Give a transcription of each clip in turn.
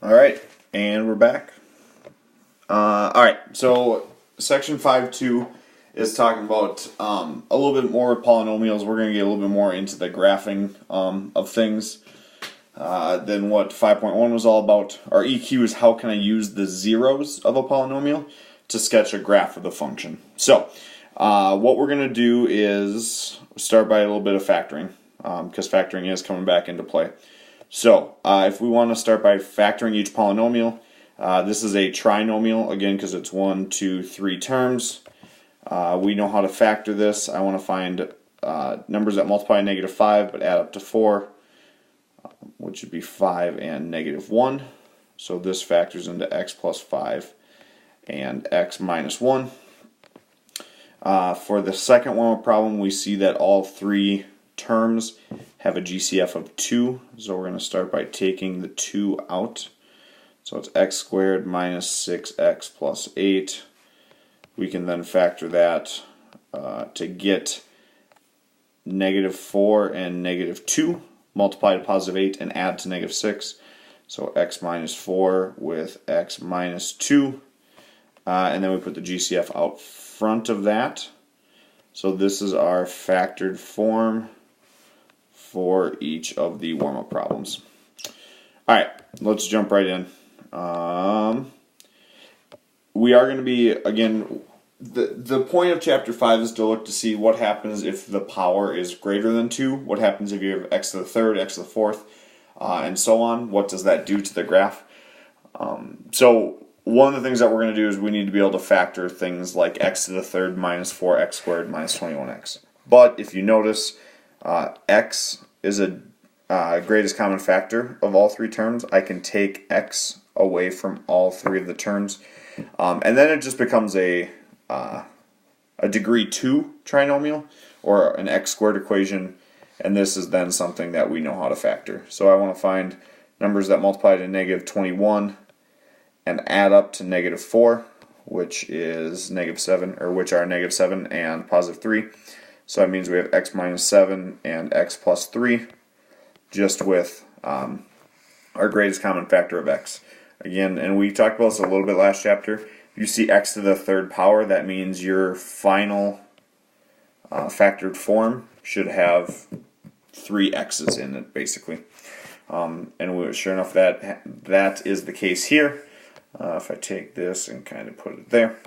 All right, and we're back. All right, so section 5.2 is talking about a little bit more polynomials. We're going to get a little bit more into the graphing of things than what 5.1 was all about. Our EQ is how can I use the zeros of a polynomial to sketch a graph of the function. So what we're going to do is start by a little bit of factoring, because factoring is coming back into play. So if we want to start by factoring each polynomial, this is a trinomial, again, because it's 1, 2, 3 terms. We know how to factor this. I want to find numbers that multiply -5 but add up to 4, which would be 5 and -1. So this factors into x plus 5 and x minus 1. For the second one problem, we see that all three terms have a GCF of 2, so we're going to start by taking the 2 out. So it's x squared minus 6x plus 8. We can then factor that to get -4 and -2, multiply to +8 and add to -6. So x minus 4 with x minus 2. And then we put the GCF out front of that. So this is our factored form for each of the warm-up problems. Alright, let's jump right in. We are going to be, again, the point of chapter 5 is to look to see what happens if the power is greater than 2, what happens if you have x to the third, x to the fourth, and so on. What does that do to the graph? So one of the things that we're going to do is we need to be able to factor things like x to the third minus 4x squared minus 21x. But if you notice, x is a greatest common factor of all three terms. I can take x away from all three of the terms, and then it just becomes a degree 2 trinomial, or an x squared equation, and this is then something that we know how to factor. So I want to find numbers that multiply to -21 and add up to -4, which is -7, or which are -7 and +3. So that means we have x minus 7 and x plus 3, just with our greatest common factor of x. Again, and we talked about this a little bit last chapter, if you see x to the third power, that means your final factored form should have 3 x's in it, basically. And sure enough, that is the case here. If I take this and kind of put it there.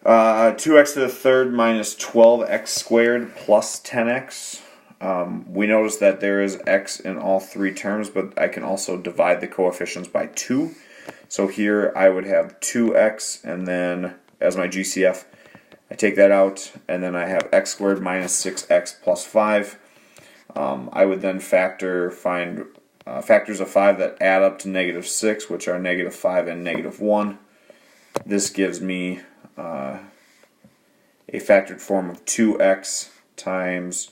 2x to the third minus 12x squared plus 10x. We notice that there is x in all three terms, but I can also divide the coefficients by 2. So here I would have 2x, and then as my GCF, I take that out, and then I have x squared minus 6x plus 5. I would then find factors of 5 that add up to -6, which are -5 and -1. This gives me a factored form of 2x times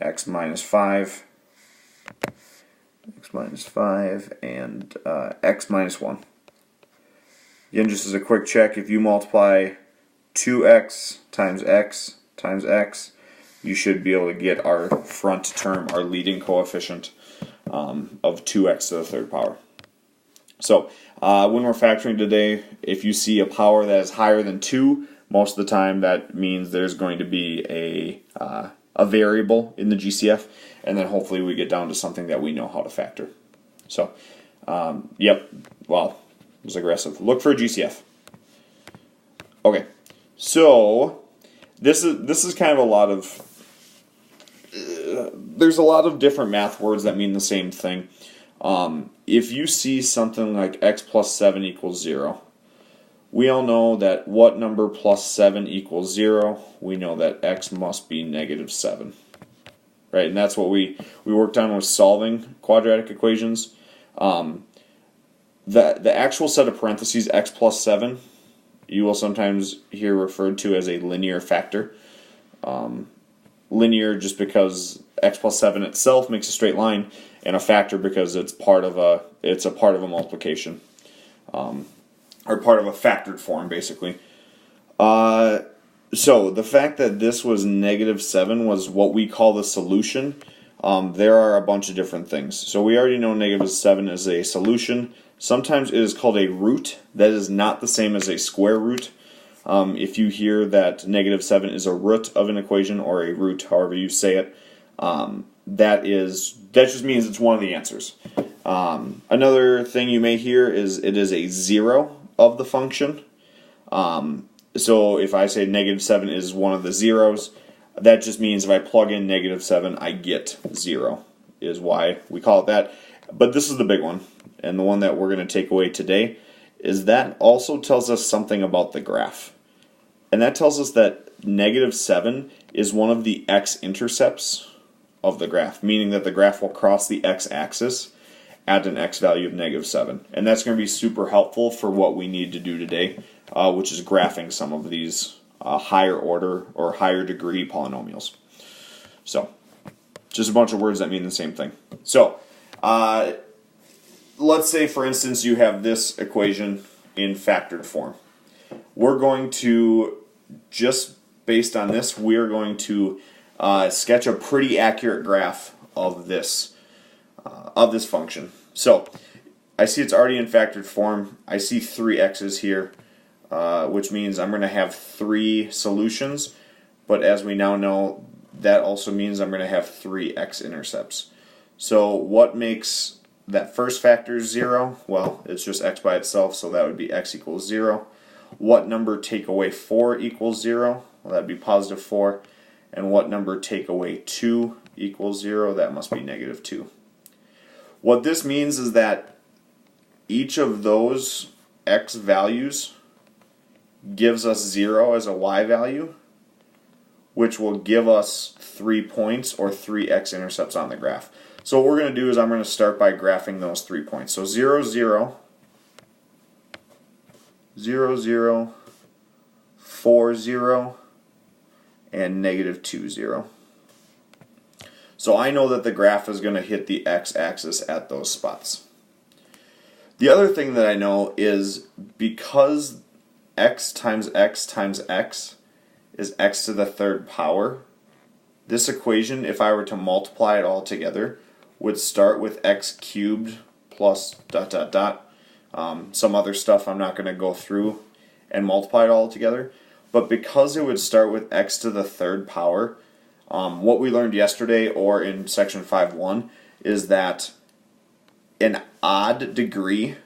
x minus 5, and x minus 1. Again, just as a quick check, if you multiply 2x times x, you should be able to get our front term, our leading coefficient, of 2x to the third power. So when we're factoring today, if you see a power that is higher than 2, most of the time that means there's going to be a variable in the GCF, and then hopefully we get down to something that we know how to factor. So, yep, well, it was aggressive. Look for a GCF. Okay, so this is kind of a lot of there's a lot of different math words that mean the same thing. If you see something like x plus 7 equals 0, we all know that what number plus 7 equals 0? We know that x must be -7. Right, and that's what we worked on with solving quadratic equations. The actual set of parentheses, x plus 7, you will sometimes hear referred to as a linear factor. Linear just because x plus 7 itself makes a straight line, and a factor because it's a part of a multiplication, or part of a factored form, basically. So the fact that this was -7 was what we call the solution. there are a bunch of different things. So we already know negative 7 is a solution. Sometimes it is called a root. That is not the same as a square root. If you hear that negative 7 is a root of an equation, or a root, however you say it, that just means it's one of the answers. Another thing you may hear is it is a 0 of the function. So if I say negative 7 is one of the zeros, that just means if I plug in negative 7, I get 0, is why we call it that. But this is the big one, and the one that we're going to take away today, is that also tells us something about the graph. And that tells us that negative 7 is one of the x-intercepts of the graph, meaning that the graph will cross the x-axis at an x value of negative 7. And that's going to be super helpful for what we need to do today, which is graphing some of these higher order or higher degree polynomials. So, just a bunch of words that mean the same thing. So, let's say, for instance, you have this equation in factored form. We're going to, just based on this, we're going to sketch a pretty accurate graph of this function. So, I see it's already in factored form. I see 3 x's here, which means I'm going to have 3 solutions. But as we now know, that also means I'm going to have 3 x-intercepts. So what makes that first factor 0? Well, it's just x by itself, so that would be x equals 0. What number take away 4 equals 0? Well, that would be positive 4. And what number take away 2 equals 0? That must be negative 2. What this means is that each of those x values gives us 0 as a y value, which will give us 3 points or 3 x-intercepts on the graph. So what we're going to do is I'm going to start by graphing those 3 points. So 0, 0, 0, 0, 4, 0, and negative 2, 0. So I know that the graph is going to hit the x-axis at those spots. The other thing that I know is because x times x times x is x to the third power, this equation, if I were to multiply it all together, would start with x cubed plus dot dot dot, some other stuff I'm not going to go through, and multiply it all together. But because it would start with x to the third power, what we learned yesterday or in section 5.1 is that an odd degree,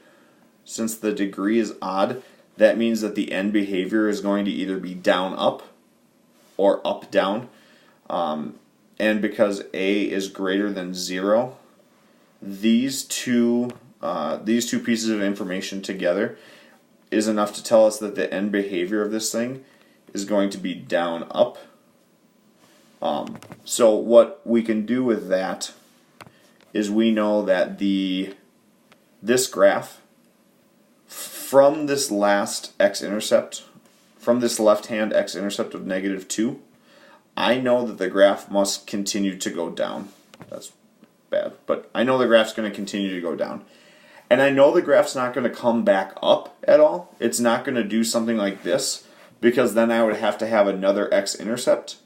since the degree is odd, that means that the end behavior is going to either be down up or up down. And because a is greater than 0, these two pieces of information together is enough to tell us that the end behavior of this thing is going to be down up. So what we can do with that is we know that this graph, from this last x-intercept, from this left-hand x-intercept of negative 2, I know that the graph must continue to go down. That's bad, but I know the graph's going to continue to go down. And I know the graph's not going to come back up at all. It's not going to do something like this, because then I would have to have another x-intercept.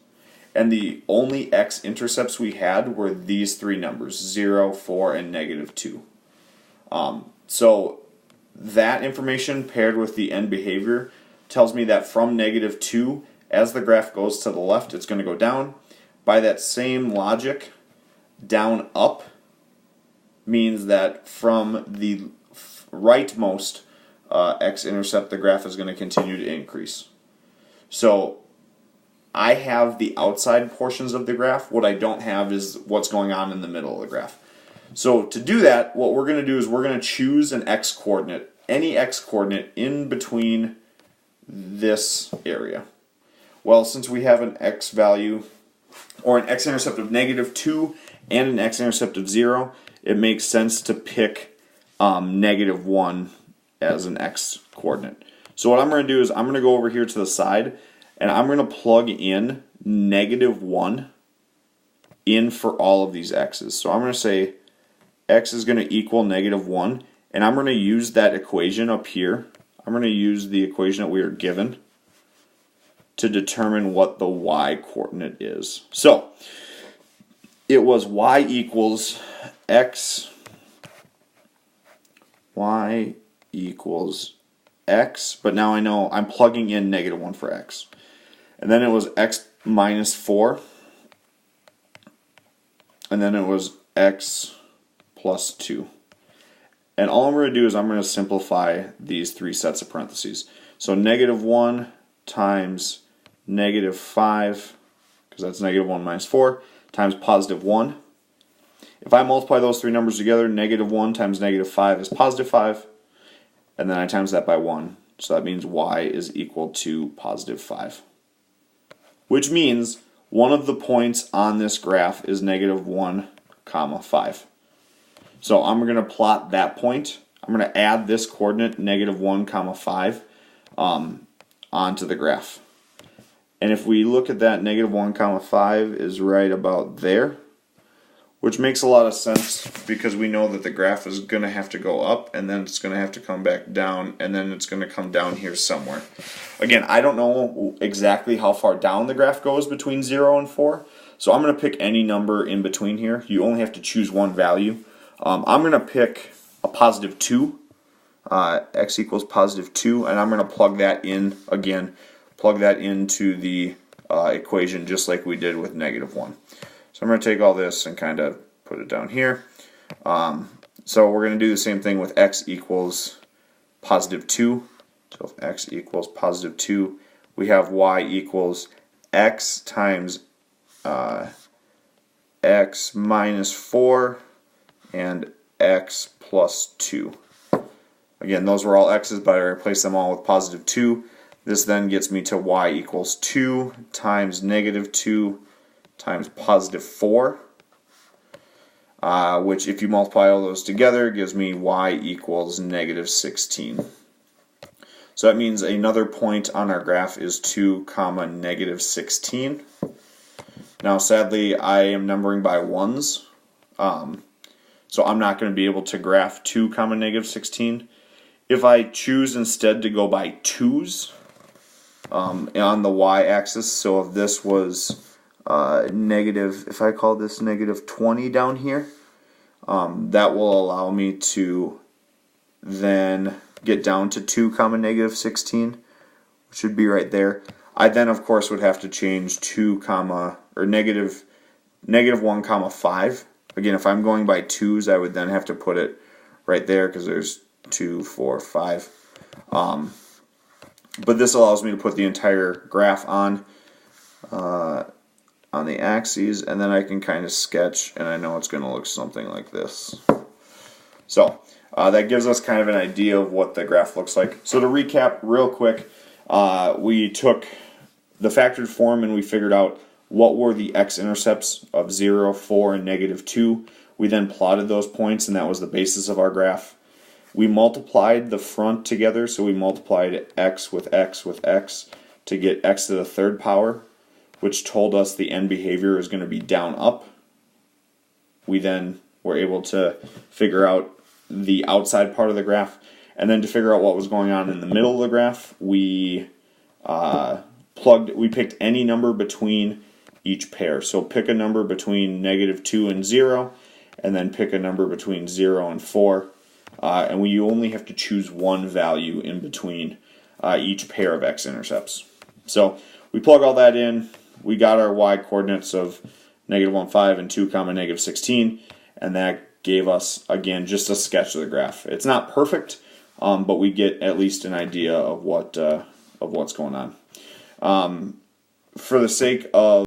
And the only x-intercepts we had were these 3 numbers, 0, 4, and negative 2. So that information paired with the end behavior tells me that from negative 2, as the graph goes to the left, it's going to go down. By that same logic, down up means that from the rightmost x-intercept, the graph is going to continue to increase. So I have the outside portions of the graph. What I don't have is what's going on in the middle of the graph. So to do that, what we're going to do is we're going to choose an x-coordinate, any x-coordinate in between this area. Well, since we have an x value, or an x-intercept of negative 2 and an x-intercept of 0, it makes sense to pick negative 1 as an x-coordinate. So what I'm going to do is I'm going to go over here to the side, and I'm going to plug in negative 1 in for all of these x's. So I'm going to say x is going to equal negative 1, and I'm going to use that equation up here. I'm going to use the equation that we are given to determine what the y coordinate is. So it was y equals x, y equals x, but now I know I'm plugging in -1 for x. And then it was x minus 4, and then it was x plus 2. And all I'm going to do is I'm going to simplify these three sets of parentheses. So -1 times -5, because that's -1 minus 4, times +1. If I multiply those three numbers together, -1 times -5 is +5, and then I times that by 1. So that means y is equal to +5. Which means one of the points on this graph is -1, 5. So I'm going to plot that point. I'm going to add this coordinate, -1, 5, onto the graph. And if we look at that, -1, 5 is right about there, which makes a lot of sense because we know that the graph is going to have to go up, and then it's going to have to come back down, and then it's going to come down here somewhere. Again, I don't know exactly how far down the graph goes between 0 and 4, so I'm going to pick any number in between here. You only have to choose one value. I'm going to pick a +2, x equals +2, and I'm going to plug that in again. Plug that into the equation just like we did with -1. So I'm going to take all this and kind of put it down here. So we're going to do the same thing with x equals +2. So if x equals +2, we have y equals x times x minus 4 and x plus 2. Again, those were all x's, but I replaced them all with +2. This then gets me to y equals 2 times -2 times +4, which if you multiply all those together gives me y equals -16. So that means another point on our graph is 2, -16. Now sadly I am numbering by ones, so I'm not going to be able to graph 2, -16. If I choose instead to go by 2's, on the y-axis, so if this was if I call this -20 down here, that will allow me to then get down to 2, -16, which would be right there. I then of course would have to change 2, -1, 5. Again, if I'm going by 2's, I would then have to put it right there because there's 2, 4, 5. But this allows me to put the entire graph on the axes, and then I can kind of sketch, and I know it's going to look something like this. So that gives us kind of an idea of what the graph looks like. So to recap real quick, we took the factored form and we figured out what were the x-intercepts of 0, 4, and -2. We then plotted those points, and that was the basis of our graph. We multiplied the front together, so we multiplied x with x with x to get x to the third power, which told us the end behavior is going to be down up. We then were able to figure out the outside part of the graph, and then to figure out what was going on in the middle of the graph, we picked any number between each pair. So pick a number between -2 and 0, and then pick a number between 0 and 4. And you only have to choose one value in between each pair of x-intercepts. So we plug all that in. We got our y coordinates of -1, 5 and 2, -16, and that gave us, again, just a sketch of the graph. It's not perfect, but we get at least an idea of what's going on. For the sake of